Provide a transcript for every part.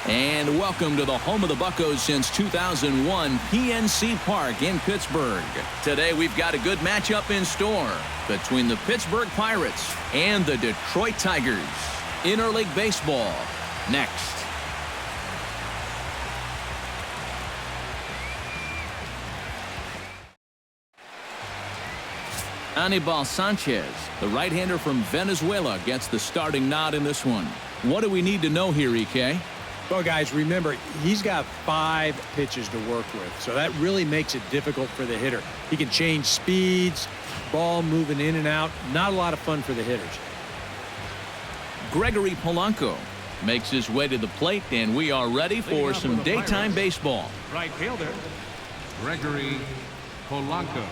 And welcome to the home of the Buccos since 2001, PNC Park in Pittsburgh. Today we've got a good matchup in store between the Pittsburgh Pirates and the Detroit Tigers. Interleague baseball next. Anibal Sanchez, the right-hander from Venezuela, gets the starting nod in this one. What do we need to know here, EK? Well, guys, remember, he's got 5 pitches to work with, so that really makes it difficult for the hitter. He can change speeds, ball moving in and out. Not a lot of fun for the hitters. Gregory Polanco makes his way to the plate, and we are ready for some daytime baseball. Right fielder, Gregory Polanco.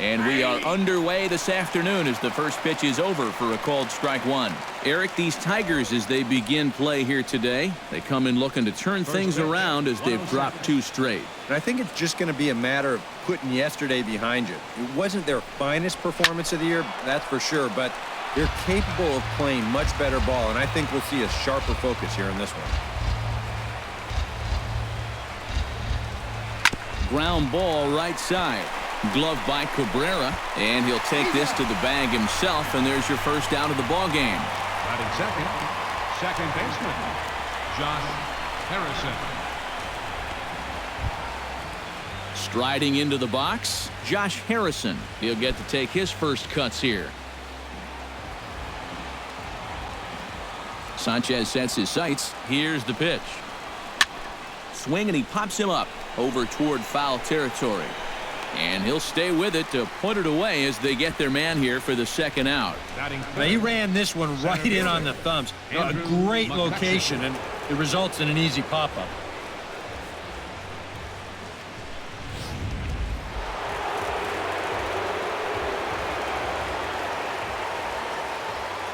And we are underway this afternoon as the first pitch is over for a called strike one. Eric, these Tigers, as they begin play here today, they come in looking to turn things around as they've dropped 2 straight. And I think it's just going to be a matter of putting yesterday behind you. It wasn't their finest performance of the year, that's for sure, but they're capable of playing much better ball, and I think we'll see a sharper focus here in this one. Ground ball right side. Glove by Cabrera, and he'll take this to the bag himself, and there's your first out of the ball game. Batting second baseman, Josh Harrison. Striding into the box, Josh Harrison. He'll get to take his first cuts here. Sanchez sets his sights. Here's the pitch. Swing, and he pops him up over toward foul territory. And he'll stay with it to put it away as they get their man here for the second out. Now, he ran this one right in on the thumbs. A great location, and it results in an easy pop-up.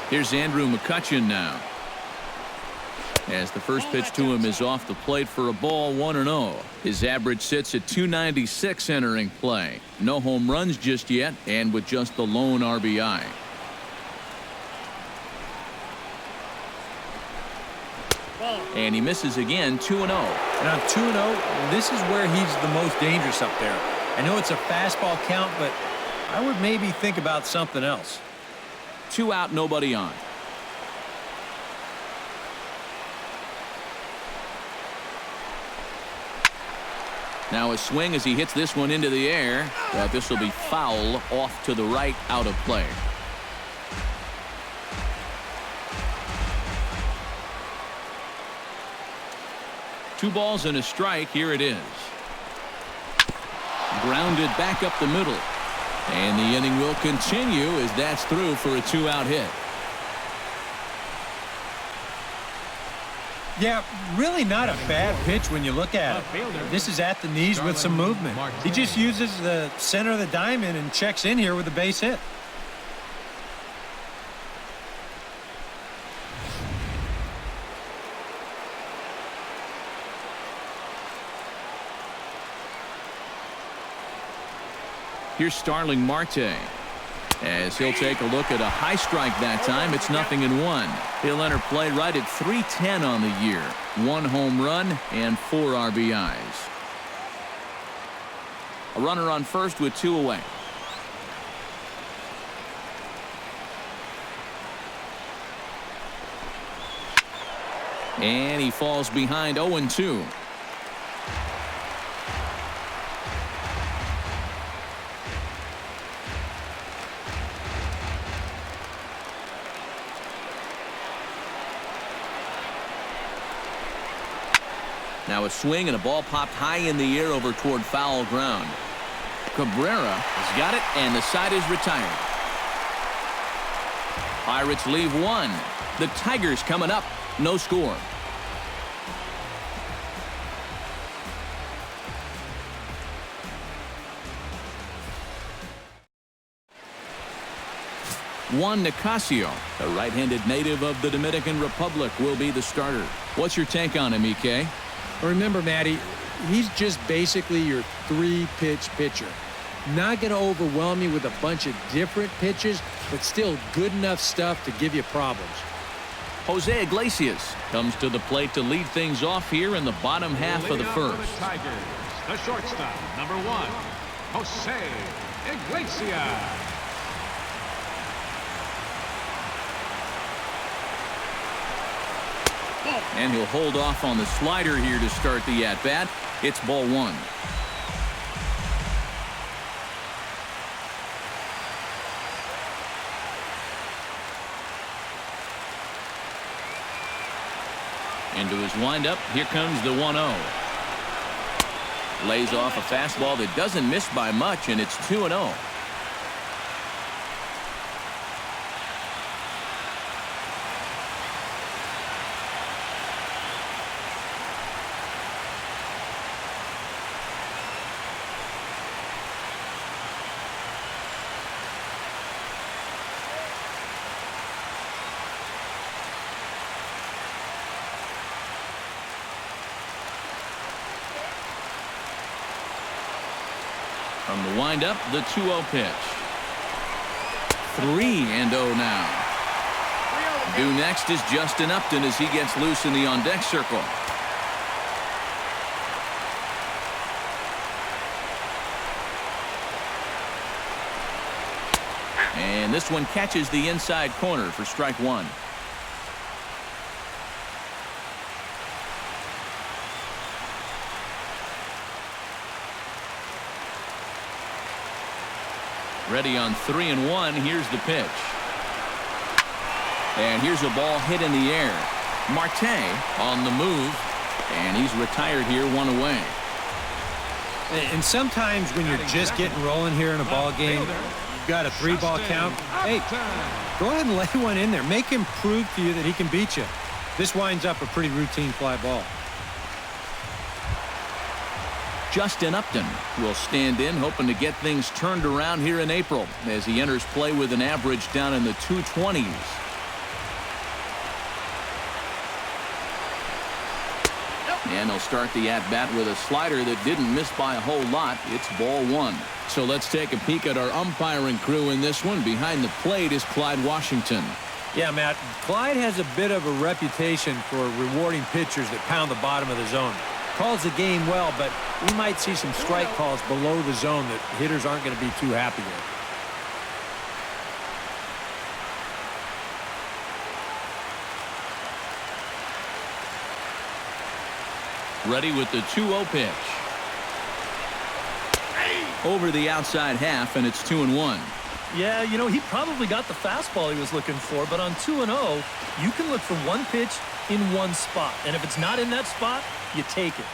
Here's Andrew McCutchen now, as the first pitch to him is off the plate for a ball, 1-0. His average sits at 296 entering play. No home runs just yet, and with just the lone RBI. And he misses again, 2-0. And on 2-0, this is where he's the most dangerous up there. I know it's a fastball count, but I would maybe think about something else. 2 out, nobody on. Now a swing as he hits this one into the air, but this will be foul off to the right, out of play. Two balls and a strike. Here it is. Grounded back up the middle. And the inning will continue as that's through for a 2-out hit. Yeah, really not a bad pitch when you look at it. This is at the knees with some movement. He just uses the center of the diamond and checks in here with a base hit. Here's Starling Marte, as he'll take a look at a high strike that time. It's 0-1. He'll enter play right at 310 on the year. 1 home run and 4 RBIs. A runner on first with 2 away. And he falls behind 0-2. Now a swing and a ball popped high in the air over toward foul ground. Cabrera has got it, and the side is retired. Pirates leave 1. The Tigers coming up. No score. Juan Nicasio, a right-handed native of the Dominican Republic, will be the starter. What's your take on him, EK? Remember, Matty, he's just basically your 3-pitch pitcher. Not going to overwhelm you with a bunch of different pitches, but still good enough stuff to give you problems. Jose Iglesias comes to the plate to lead things off here in the bottom half of the Leading off first. for the Tigers, the shortstop, number 1, Jose Iglesias. And he'll hold off on the slider here to start the at-bat. It's ball 1. Into his windup, here comes the 1-0. Lays off a fastball that doesn't miss by much, and it's 2-0. From the windup, the 2-0 pitch. 3-0 now. Due next is Justin Upton as he gets loose in the on-deck circle. And this one catches the inside corner for strike 1. Ready on 3-1. Here's the pitch. And here's a ball hit in the air. Marte on the move. And he's retired here, 1 away. And sometimes when you're just getting rolling here in a ball game, you've got a 3-ball count. Hey, go ahead and lay one in there. Make him prove to you that he can beat you. This winds up a pretty routine fly ball. Justin Upton will stand in, hoping to get things turned around here in April as he enters play with an average down in the 220s. And he'll start the at-bat with a slider that didn't miss by a whole lot. It's ball 1. So let's take a peek at our umpiring crew in this one. Behind the plate is Clyde Washington. Yeah, Matt, Clyde has a bit of a reputation for rewarding pitchers that pound the bottom of the zone. Calls the game well, but we might see some strike calls below the zone that hitters aren't going to be too happy with. Ready with the 2-0 pitch. Over the outside half, and it's 2-1. Yeah, you know, he probably got the fastball he was looking for, but on 2-0, you can look for one pitch in one spot. And if it's not in that spot, you take it.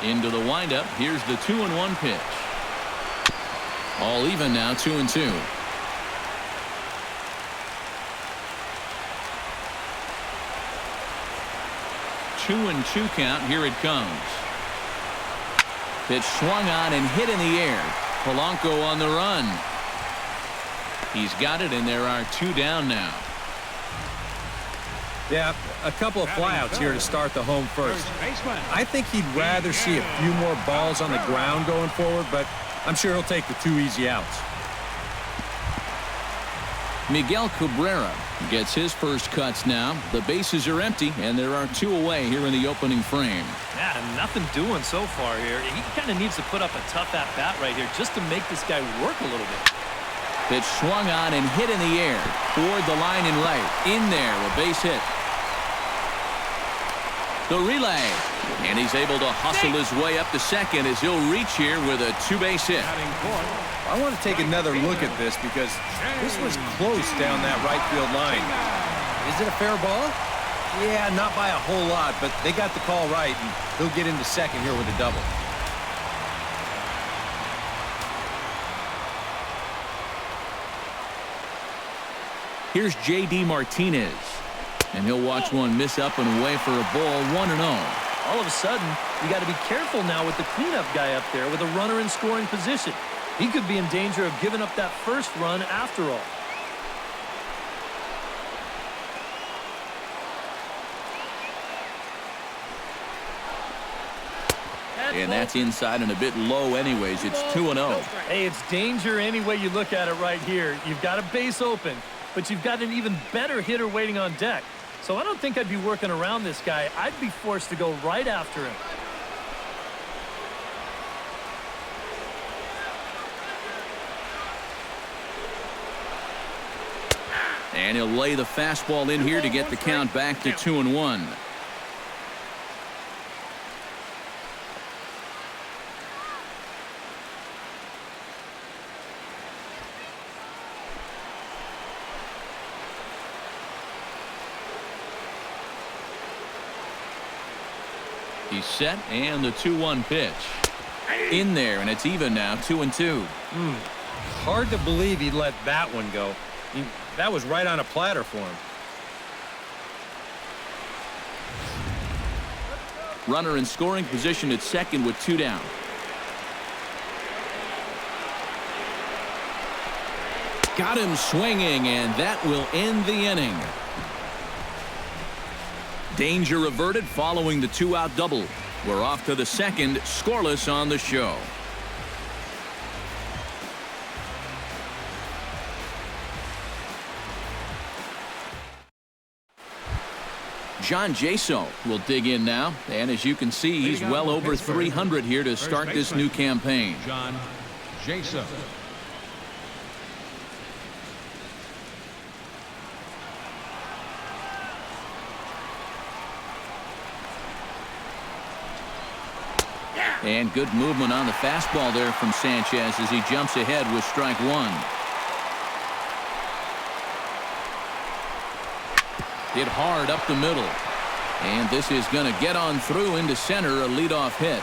Into the windup. Here's the 2-1 pitch. All even now, 2-2. Two and 2 count. Here it comes. Pitch swung on and hit in the air. Polanco on the run. He's got it, and there are 2 down now. Yeah, a couple of flyouts here to start the home first. I think he'd rather see a few more balls on the ground going forward, but I'm sure he'll take the 2 easy outs. Miguel Cabrera gets his first cuts now. The bases are empty, and there are 2 away here in the opening frame. Yeah, nothing doing so far here. He kind of needs to put up a tough at-bat right here just to make this guy work a little bit. Pitch swung on and hit in the air. Toward the line and right. In there, a base hit. The relay. And he's able to hustle his way up to second as he'll reach here with a 2-base hit. I want to take another look at this because this was close down that right field line. Is it a fair ball? Yeah, not by a whole lot, but they got the call right, and he'll get into second here with a double. Here's J.D. Martinez. And he'll watch one miss up and away for a ball, 1-0. All of a sudden, you got to be careful now with the cleanup guy up there with a runner in scoring position. He could be in danger of giving up that first run after all. And that's inside and a bit low anyways. It's 2-0. Hey, it's danger any way you look at it right here. You've got a base open, but you've got an even better hitter waiting on deck. So I don't think I'd be working around this guy. I'd be forced to go right after him. And he'll lay the fastball in here to get the count back to 2-1. He's set, and the 2-1 pitch. In there, and it's even now, 2-2. Hard to believe he let that one go. That was right on a platter for him. Runner in scoring position at second with 2 down. Got him swinging, and that will end the inning. Danger averted following the 2-out double. We're off to the second, scoreless on the show. John Jaso will dig in now, and as you can see, he's well over 300 here to start this new campaign. John Jaso. And good movement on the fastball there from Sanchez as he jumps ahead with strike 1. Hit hard up the middle. And this is going to get on through into center, a leadoff hit.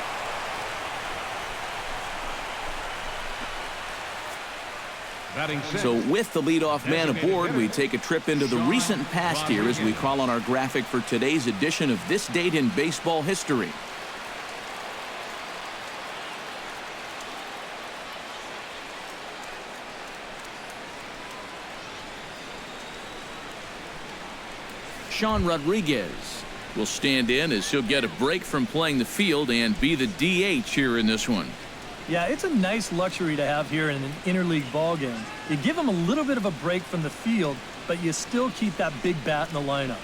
So with the leadoff man aboard, we take a trip into the recent past here as we call on our graphic for today's edition of This Date in Baseball History. Sean Rodriguez will stand in as he'll get a break from playing the field and be the DH here in this one. Yeah, it's a nice luxury to have here in an interleague ball game. You give him a little bit of a break from the field, but you still keep that big bat in the lineup.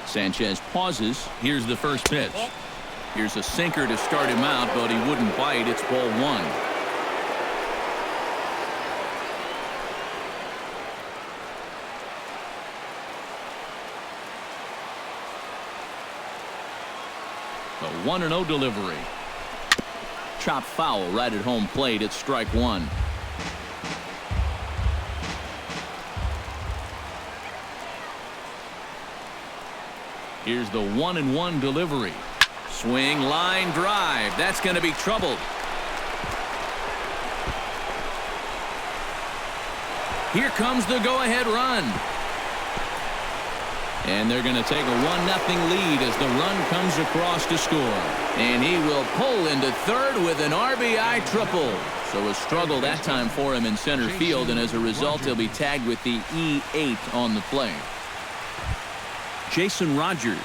Sanchez pauses. Here's the first pitch. Here's a sinker to start him out, but he wouldn't bite. It's ball 1. The 1-0 delivery. Chopped foul right at home plate. It's strike 1. Here's the 1-1 delivery. Swing, line drive. That's going to be troubled. Here comes the go-ahead run. And they're going to take a 1-0 lead as the run comes across to score. And he will pull into third with an RBI triple. So a struggle that time for him in center field, and as a result, he'll be tagged with the E8 on the play. Jason Rogers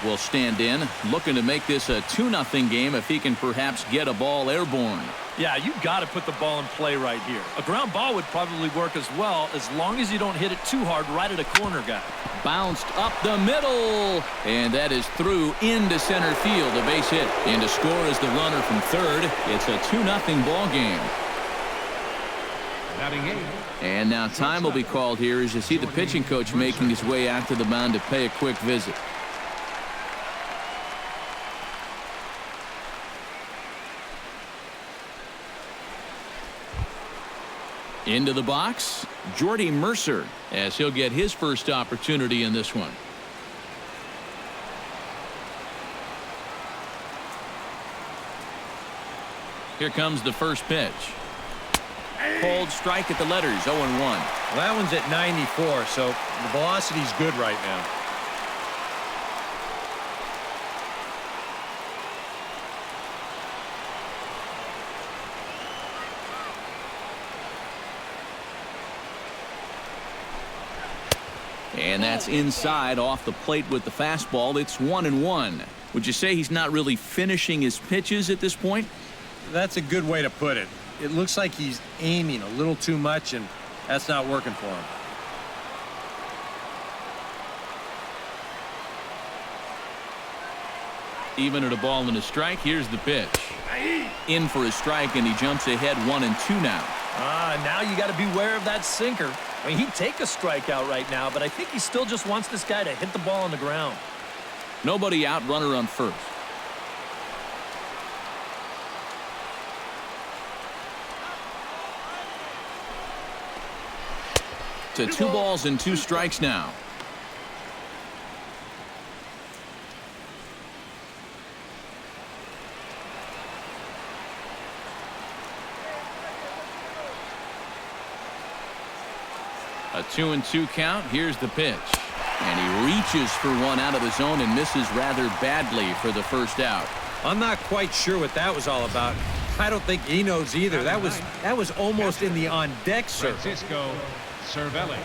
will stand in, looking to make this a 2-0 game if he can perhaps get a ball airborne. Yeah, you got to put the ball in play right here. A ground ball would probably work as well, as long as you don't hit it too hard right at a corner guy. Bounced up the middle, and that is through into center field. A base hit. And to score is the runner from third. It's a 2-0 ball game. And now time will be called here as you see the pitching coach making his way out to the mound to pay a quick visit. Into the box, Jordy Mercer, as he'll get his first opportunity in this one. Here comes the first pitch. Cold strike at the letters, 0-1. Well, that one's at 94, so the velocity's good right now. And that's inside off the plate with the fastball. It's 1-1. Would you say he's not really finishing his pitches at this point? That's a good way to put it. It looks like he's aiming a little too much, and that's not working for him. Even at a ball and a strike, here's the pitch. In for a strike, and he jumps ahead 1-2 now. Now you got to beware of that sinker. I mean, he'd take a strikeout right now, but I think he still just wants this guy to hit the ball on the ground. Nobody out, runner on first. To 2 balls and 2 strikes now. A 2-2 count. Here's the pitch. And he reaches for one out of the zone and misses rather badly for the first out. I'm not quite sure what that was all about. I don't think he knows either. That was almost in the on-deck circle. Francisco Cervelli.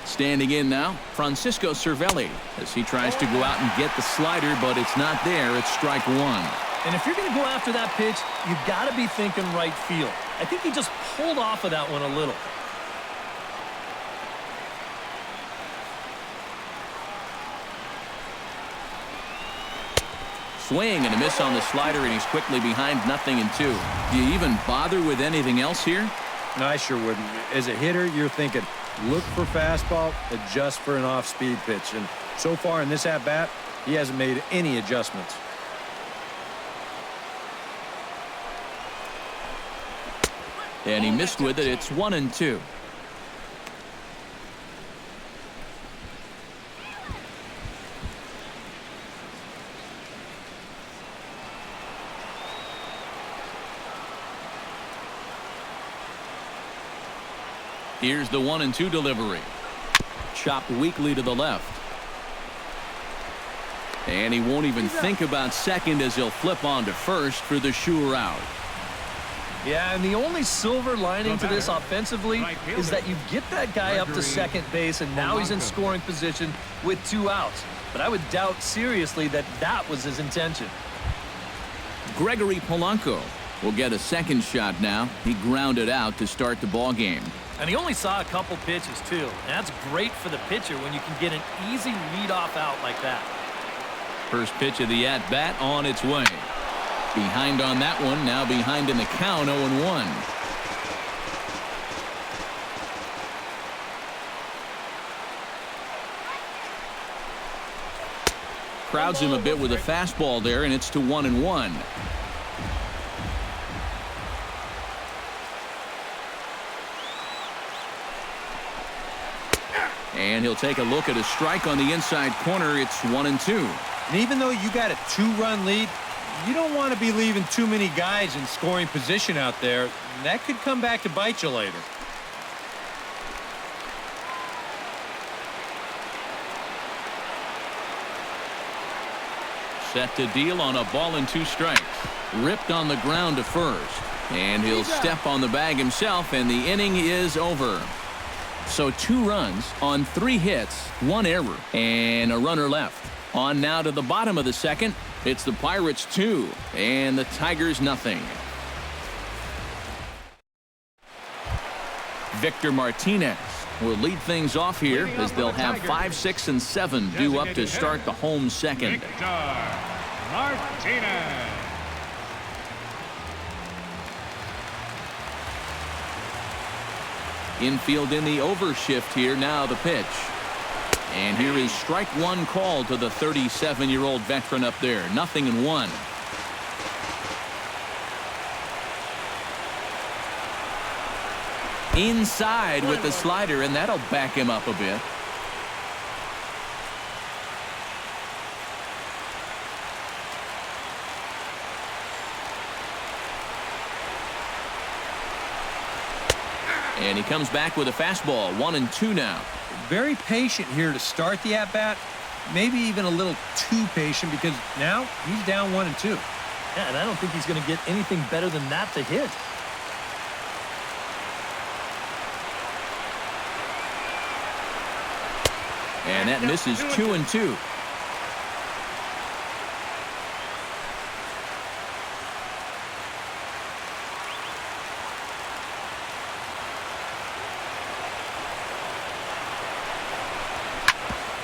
Standing in now, Francisco Cervelli, as he tries to go out and get the slider, but it's not there. It's strike 1. And if you're going to go after that pitch, you've got to be thinking right field. I think he just pulled off of that one a little. Swing and a miss on the slider, and he's quickly behind 0-2. Do you even bother with anything else here? No, I sure wouldn't. As a hitter, you're thinking, look for fastball, adjust for an off-speed pitch. And so far in this at-bat, he hasn't made any adjustments. And he missed with it. It's 1-2. Here's the 1-2 delivery. Chopped weakly to the left. And he won't even think about second as he'll flip on to first for the sure out. Yeah, and the only silver lining to this offensively is that you get that guy up to second base, and now he's in scoring position with 2 outs. But I would doubt seriously that that was his intention. Gregory Polanco will get a second shot now. He grounded out to start the ball game. And he only saw a couple pitches, too. And that's great for the pitcher when you can get an easy leadoff out like that. First pitch of the at-bat on its way. Behind on that one, now behind in the count, 0-1. Crowds him a bit with a fastball there, and it's to 1-1. And he'll take a look at a strike on the inside corner. It's 1-2. And even though you got a 2-run lead, you don't want to be leaving too many guys in scoring position out there. That could come back to bite you later. Set to deal on a ball and 2 strikes. Ripped on the ground to first. And he'll step on the bag himself, and the inning is over. So 2 runs on 3 hits, 1 error, and a runner left. On now to the bottom of the second. It's the Pirates 2 and the Tigers 0. Victor Martinez will lead things off here as they'll have 5, 6, and 7 due up to start the home second. Victor Martinez. Infield in the overshift here. Now the pitch. And here is strike 1 called to the 37-year-old veteran up there. 0-1. Inside with the slider, and that'll back him up a bit. And he comes back with a fastball. 1-2 now. Very patient here to start the at-bat. Maybe even a little too patient because now he's down 1-2. Yeah, and I don't think he's going to get anything better than that to hit. And that misses 2-2.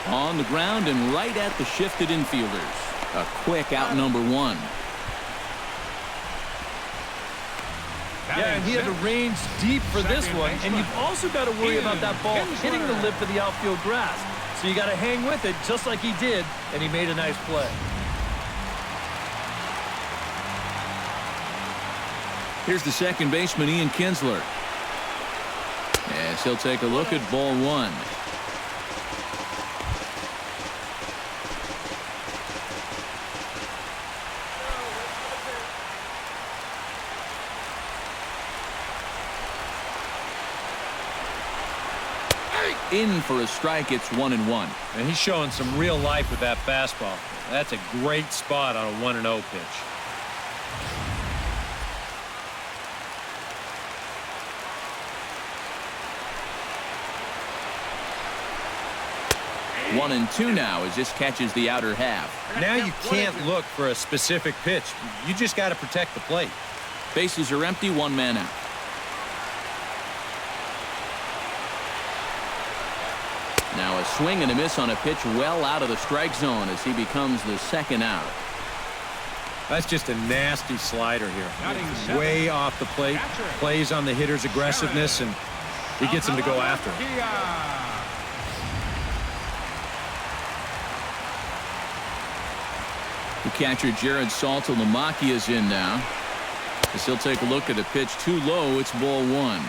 On the ground and right at the shifted infielders. A quick out number one. Yeah, and he had to range deep for this one, and you've also got to worry about that ball hitting the lip of the outfield grass. So you got to hang with it just like he did, and he made a nice play. Here's the second baseman, Ian Kinsler. As he'll take a look at ball one. In for a strike. It's 1-1. And he's showing some real life with that fastball. That's a great spot on a 1-0 pitch. One and two now as this catches the outer half. Now you can't look for a specific pitch. You just got to protect the plate. Bases are empty, one man out. Now a swing and a miss on a pitch well out of the strike zone as he becomes the second out. That's just a nasty slider here. Way off the plate. Plays on the hitter's aggressiveness, and he gets him to go after it. The catcher Jared Saltalamacchia is in now. As he'll take a look at a pitch too low. It's ball one.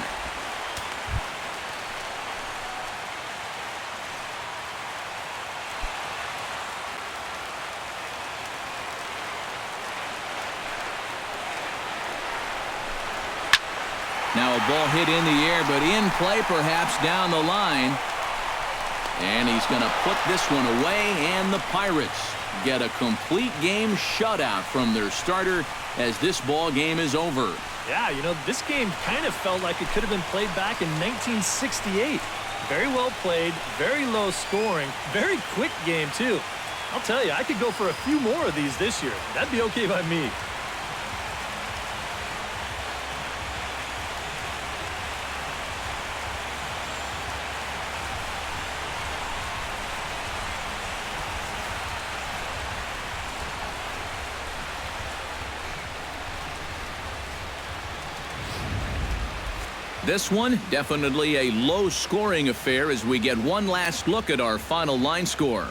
Now a ball hit in the air, but in play perhaps down the line. And he's going to put this one away, and the Pirates get a complete game shutout from their starter as this ball game is over. Yeah, you know, this game kind of felt like it could have been played back in 1968. Very well played, very low scoring, very quick game too. I'll tell you, I could go for a few more of these this year. That'd be okay by me. This one, definitely a low-scoring affair as we get one last look at our final line score.